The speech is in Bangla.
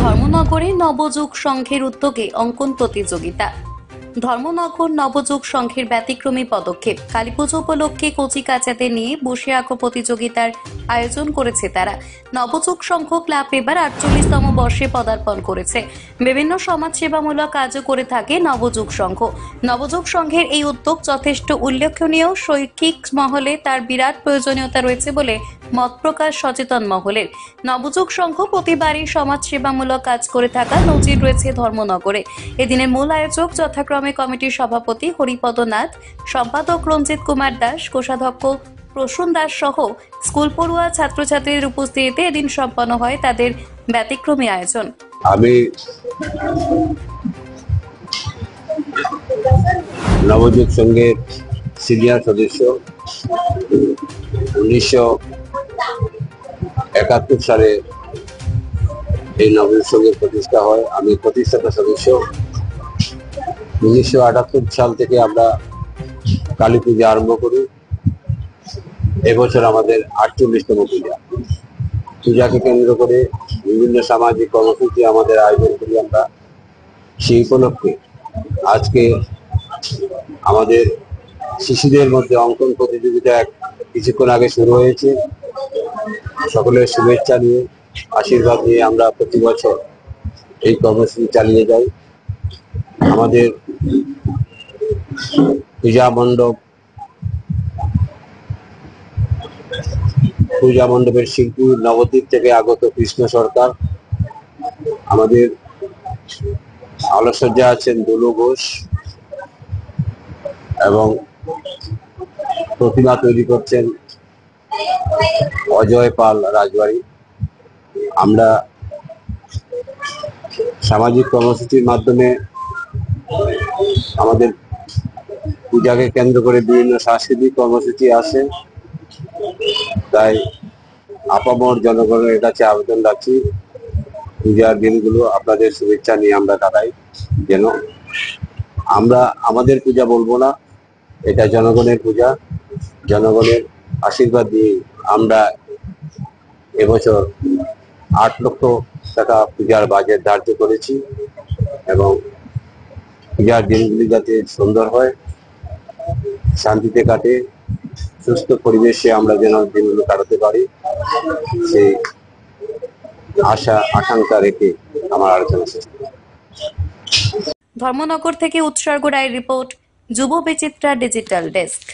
ধর্মনগরে নবযুগ সংঘের উদ্যোগে অঙ্কন প্রতিযোগিতা। ধর্মনগর নবযুগ সংঘের ব্যতিক্রমী পদক্ষেপ। কালীপুজো উপলক্ষে কচি কাচাদের নিয়ে বসে আঁকো প্রতিযোগিতার আয়োজন করেছে তারা। নবযুগ সংঘ ক্লাব এবার ৪৮তম বর্ষে পদার্পণ করেছে। বিভিন্ন সমাজসেবামূলক কাজও করে থাকে নবযুগ সংঘ। নবযুগ সংঘের এই উদ্যোগ যথেষ্ট উল্লেখনীয়। শৈক্ষিক মহলে তার বিরাট প্রয়োজনীয়তা রয়েছে বলে মত প্রকাশ সচেতন মহলের। নবযুগ সংঘ প্রতিবারই সমাজসেবামূলক কাজ করে থাকা নজির রয়েছে ধর্মনগরে। এদিনের মূল আয়োজক যথাক্রমে কমিটির সভাপতি হরিপদ নাথ, সম্পাদক রঞ্জিত কুমার দাস, কোষাধ্যক্ষ প্রসূন দাস সহ স্কুল পড়ুয়া ছাত্রছাত্রীদের উপস্থিতিতে এদিন সম্পন্ন হয় তাদের ব্যতিক্রমী আয়োজন। আমি নবযুগ সংঘের সিনিয়র সদস্য। 1971 সালে এই নবযুগ সংঘের প্রতিষ্ঠা হয়। আমি প্রতিষ্ঠাতা সদস্য। 1978 সাল থেকে আমরা কালী পূজা আরম্ভ করি। এবছর আমাদের 48তম পূজা। পূজাকে কেন্দ্র করে বিভিন্ন সামাজিক কর্মসূচি আমাদের আয়োজন করি আমরা। সেই উপলক্ষে আজকে আমাদের শিশুদের মধ্যে অঙ্কন প্রতিযোগিতা কিছুক্ষণ আগে শুরু হয়েছে। সকলের শুভেচ্ছা নিয়ে, আশীর্বাদ নিয়ে আমরা প্রতি বছর এই কর্মসূচি চালিয়ে যাই। আমাদের পূজা মণ্ডপের শিল্পী নবদ্বীপ থেকে আগত কৃষ্ণ সরকার। আমাদের আলোকসজ্জা আছেন দুলু ঘোষ এবং প্রতিমা তৈরি করছেন অজয় পাল রাজবাড়ি। আমরা সামাজিক কর্মসূচির মাধ্যমে আমাদের পূজাকে কেন্দ্র করে বিভিন্ন সাংস্কৃতিক কর্মসূচি আছে। তাই আপামর জনগণের কাছে আবেদন রাখছি, পূজার দিনগুলো আপনাদের শুভেচ্ছা নিয়ে আমরা কাটাই। যেন আমরা আমাদের পূজা বলবো না, এটা জনগণের পূজা। জনগণের আশীর্বাদ দিয়ে আমরা এবছর 8 লক্ষ টাকা পূজার বাজেট ধার্য করেছি এবং পূজার দিনগুলি যাতে সুন্দর হয়, শান্তিতে কাটে, সুস্থ পরিবেশে আমরা যেন দিনগুলো কাটাতে পারি, সেই আশা আকাঙ্ক্ষা রেখে আমার আলোচনা শেষ। ধর্মনগর থেকে উৎসর্গ রায়ের রিপোর্ট, যুব বিচিত্রা ডিজিটাল ডেস্ক।